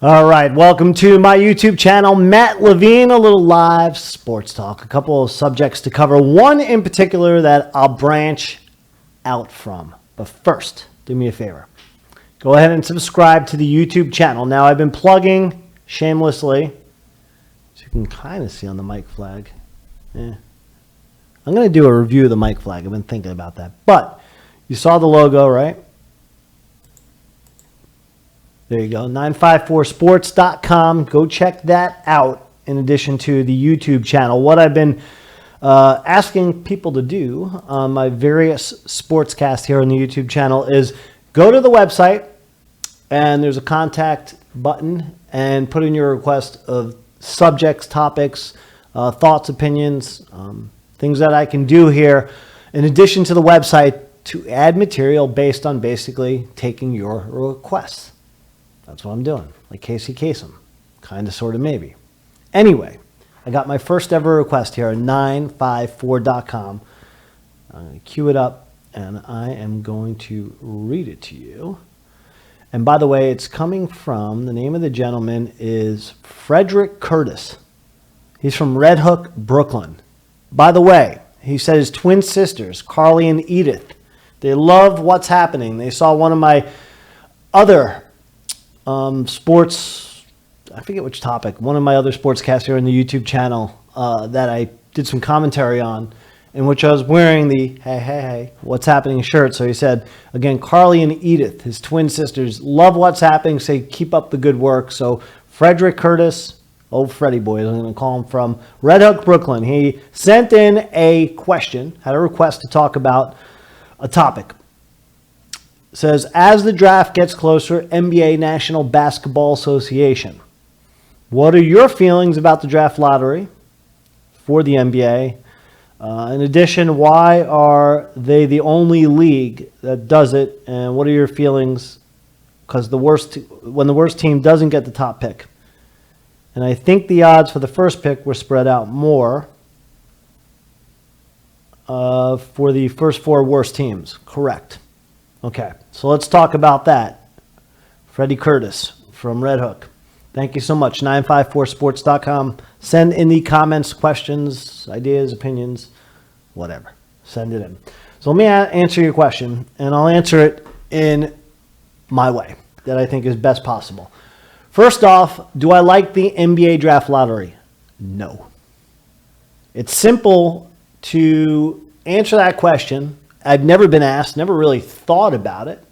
All right, welcome to my YouTube channel, Matt Levine, a little live sports talk. A couple of subjects to cover, one in particular that I'll branch out from. But first, do me a favor. Go ahead and subscribe to the YouTube channel. Now, I've been plugging shamelessly, as you can kind of see on the mic flag. I'm going to do a review of the mic flag. I've been thinking about that. But you saw the logo, right? There you go, 954sports.com. Go check that out in addition to the YouTube channel. What I've been asking people to do on my various sportscasts here on the YouTube channel is go to the website, and there's a contact button, and put in your request of subjects, topics, thoughts, opinions, things that I can do here in addition to the website to add material based on basically taking your requests. That's what I'm doing, like Casey Kasem, kind of, sort of, maybe. Anyway, I got my first ever request here at 954.com. I'm going to queue it up, and I am going to read it to you. And by the way, it's coming from, the name of the gentleman is Frederick Curtis. He's from Red Hook, Brooklyn. By the way, he said his twin sisters, Carly and Edith, they love what's happening. They saw one of my other sports, I forget which topic, one of my other sportscasts here on the YouTube channel that I did some commentary on, in which I was wearing the hey, what's happening shirt. So he said, again, Carly and Edith, his twin sisters, love what's happening, say keep up the good work. So Frederick Curtis, old Freddie boy, I'm going to call him, from Red Hook, Brooklyn. He sent in a question, had a request to talk about a topic. Says, as the draft gets closer, NBA National Basketball Association, what are your feelings about the draft lottery for the NBA? In addition, why are they the only league that does it? And what are your feelings? Because when the worst team doesn't get the top pick. And I think the odds for the first pick were spread out more for the first four worst teams. Correct. Okay, so let's talk about that. Freddie Curtis from Red Hook. Thank you so much. 954sports.com. Send in the comments, questions, ideas, opinions, whatever. Send it in. So let me answer your question, and I'll answer it in my way that I think is best possible. First off, do I like the NBA draft lottery? No. It's simple to answer that question. I've never been asked, never really thought about it.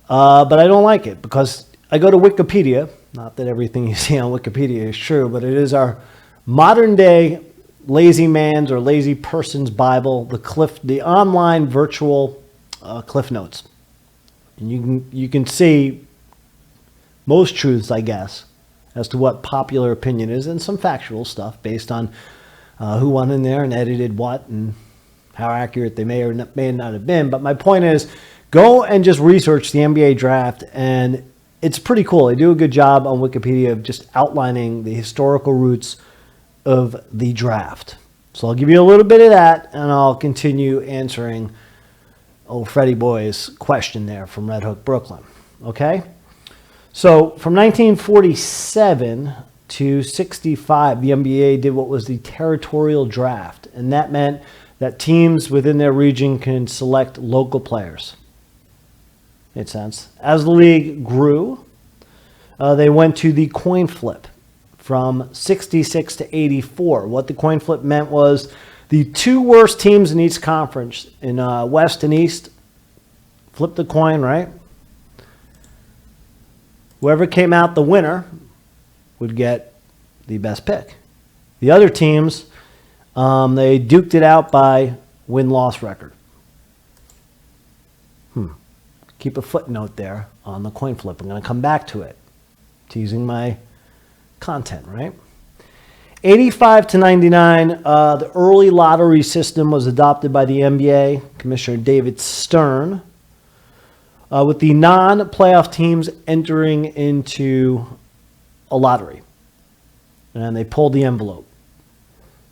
But I don't like it because I go to Wikipedia. Not that everything you see on Wikipedia is true, but it is our modern day lazy man's or lazy person's Bible, the online virtual Cliff Notes. And you can see most truths, I guess, as to what popular opinion is, and some factual stuff based on who went in there and edited what and how accurate they may or may not have been. But my point is, go and just research the NBA draft, and it's pretty cool. They do a good job on Wikipedia of just outlining the historical roots of the draft. So I'll give you a little bit of that, and I'll continue answering old Freddie Boy's question there from Red Hook, Brooklyn. Okay? So from 1947 to 65, the NBA did what was the territorial draft, and that meant that teams within their region can select local players. Made sense. As the league grew, they went to the coin flip from 66 to 84. What the coin flip meant was the two worst teams in each conference, in West and East, flipped the coin, right? Whoever came out the winner would get the best pick. The other teams, they duked it out by win-loss record. Keep a footnote there on the coin flip. I'm going to come back to it. Teasing my content, right? 85 to 99, the early lottery system was adopted by the NBA, Commissioner David Stern, with the non-playoff teams entering into a lottery. And they pulled the envelope.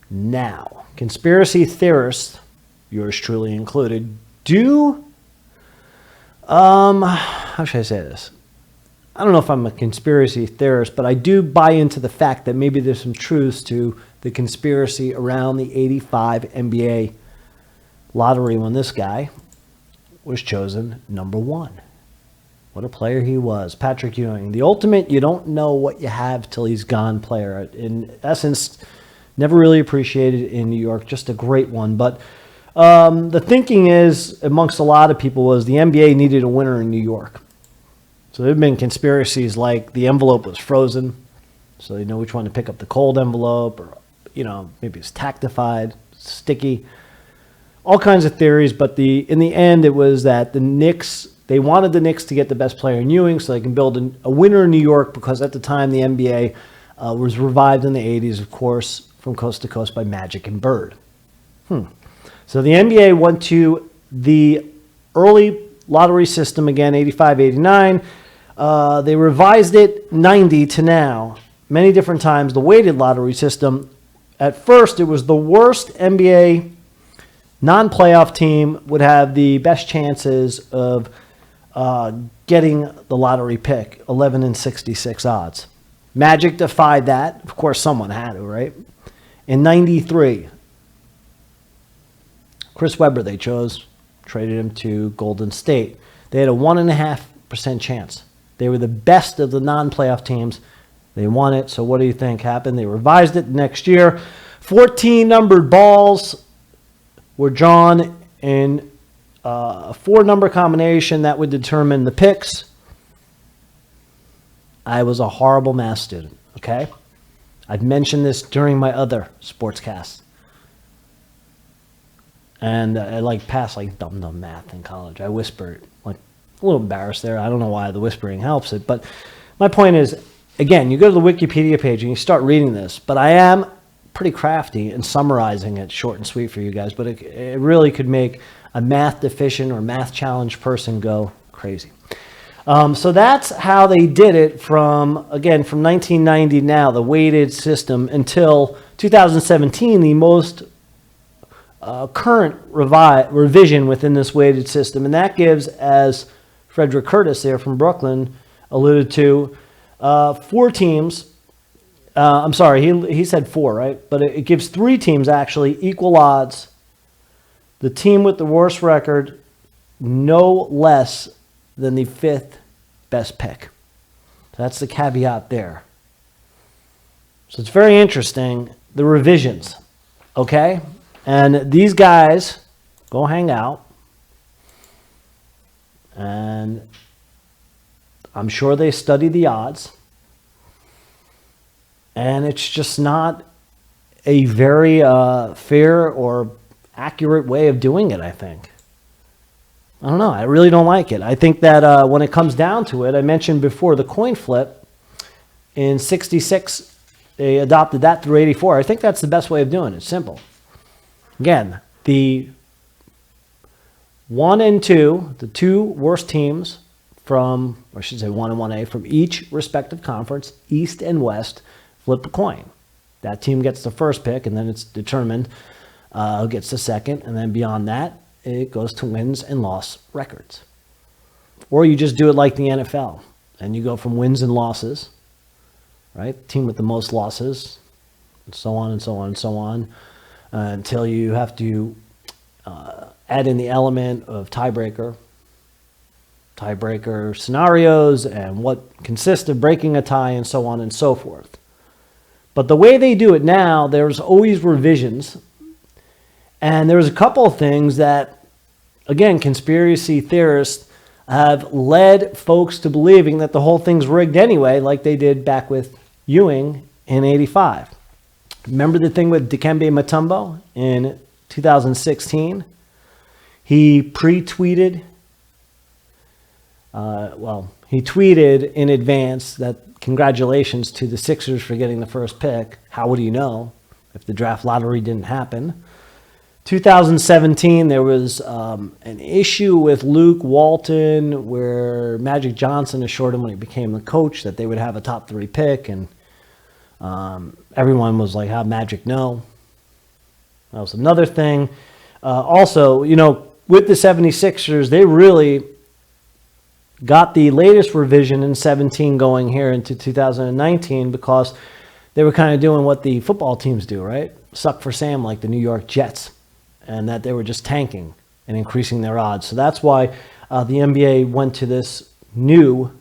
Now, conspiracy theorists, yours truly included, how should I say this? I don't know if I'm a conspiracy theorist, but I do buy into the fact that maybe there's some truths to the conspiracy around the 85 NBA lottery when this guy was chosen number 1. What a player he was. Patrick Ewing, the ultimate, you don't know what you have till he's gone player. In essence, never really appreciated in New York, just a great one. But the thinking is, amongst a lot of people, was the NBA needed a winner in New York. So there have been conspiracies like the envelope was frozen, so they know which one to pick up, the cold envelope, or maybe it's tactified, sticky. All kinds of theories, but in the end, it was that the Knicks, they wanted the Knicks to get the best player in Ewing so they can build a winner in New York, because at the time the NBA was revived in the 80s, of course, from coast to coast by Magic and Bird. So the NBA went to the early lottery system again, 85, 89. They revised it 90 to now, many different times, the weighted lottery system. At first, it was the worst NBA non-playoff team would have the best chances of getting the lottery pick, 11 and 66 odds. Magic defied that. Of course, someone had to, right? In 93, Chris Webber they chose, traded him to Golden State. They had a 1.5% chance. They were the best of the non-playoff teams. They won it. So what do you think happened? They revised it next year. 14 numbered balls were drawn in a 4-number combination that would determine the picks. I was a horrible math student, okay? I've mentioned this during my other sportscasts. And I passed dumb math in college. I whispered, a little embarrassed there. I don't know why the whispering helps it. But my point is, again, you go to the Wikipedia page and you start reading this. But I am pretty crafty in summarizing it short and sweet for you guys. But it really could make a math deficient or math challenged person go crazy. So that's how they did it from 1990 now, the weighted system, until 2017, the most current revision within this weighted system. And that gives, as Frederick Curtis there from Brooklyn alluded to, 4 teams. I'm sorry, he said 4, right? But it gives 3 teams actually equal odds. The team with the worst record, no less than the 5th best pick. So that's the caveat there. So it's very interesting, the revisions, okay? And these guys go hang out, and I'm sure they study the odds, and it's just not a very fair or accurate way of doing it, I think. I don't know. I really don't like it. I think that when it comes down to it, I mentioned before the coin flip in 66, they adopted that through 84. I think that's the best way of doing it. It's simple. Again, the 1 and 2, the 2 worst teams from, or I should say 1 and 1A, from each respective conference, East and West, flip a coin. That team gets the first pick, and then it's determined who gets the second, and then beyond that, it goes to wins and loss records. Or you just do it like the NFL, and you go from wins and losses, right? Team with the most losses, and so on and so on and so on, until you have to add in the element of tiebreaker scenarios, and what consists of breaking a tie, and so on and so forth. But the way they do it now, there's always revisions. And there's a couple of things that, again, conspiracy theorists have led folks to believing that the whole thing's rigged anyway, like they did back with Ewing in 85. Remember the thing with Dikembe Mutombo in 2016? He tweeted in advance that congratulations to the Sixers for getting the first pick. How would he know if the draft lottery didn't happen? 2017, there was an issue with Luke Walton where Magic Johnson assured him when he became the coach that they would have a top 3 pick, and everyone was like, how'd Magic know? That was another thing. Also, with the 76ers, they really got the latest revision in 17 going here into 2019 because they were kind of doing what the football teams do, right? Suck for Sam like the New York Jets, and that they were just tanking and increasing their odds. So that's why the NBA went to this new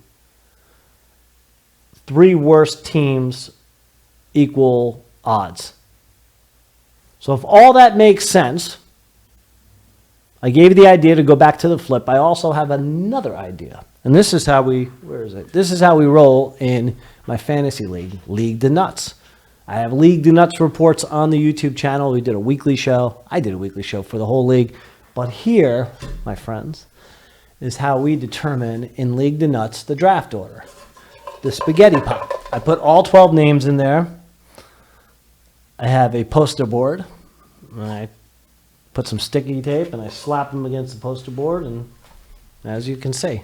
3 worst teams equal odds. So if all that makes sense, I gave you the idea to go back to the flip. I also have another idea. And this is how we, where is it? This is how we roll in my fantasy league, League de Nuts. I have League de Nuts reports on the YouTube channel. We did a weekly show. I did a weekly show for the whole league. But here, my friends, is how we determine in League de Nuts the draft order. The spaghetti pot. I put all 12 names in there. I have a poster board. I put some sticky tape and I slap them against the poster board, and as you can see,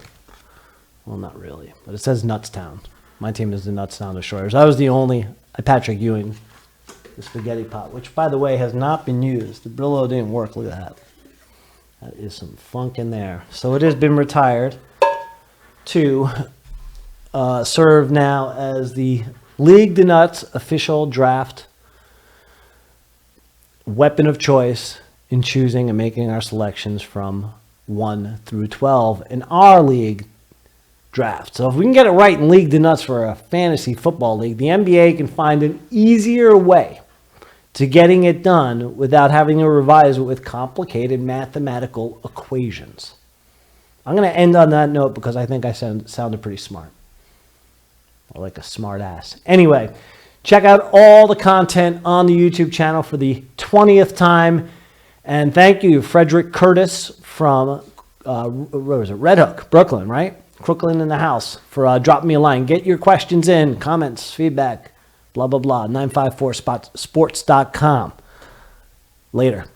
well, not really, but it says Nutstown. My team is the Nutstown Destroyers. I was the only, Patrick Ewing, the spaghetti pot, which by the way has not been used. The Brillo didn't work. Look at that. That is some funk in there. So it has been retired to serve now as the League de Nuts official draft weapon of choice in choosing and making our selections from 1 through 12 in our league draft. So if we can get it right in League de Nuts for a fantasy football league, the NBA can find an easier way to getting it done without having to revise it with complicated mathematical equations. I'm going to end on that note because I think I sounded pretty smart. Or like a smart ass. Anyway, check out all the content on the YouTube channel for the 20th time. And thank you, Frederick Curtis from where was it? Red Hook, Brooklyn, right? Crooklyn in the house, for dropping me a line. Get your questions in, comments, feedback, blah, blah, blah. 954sports.com. Later.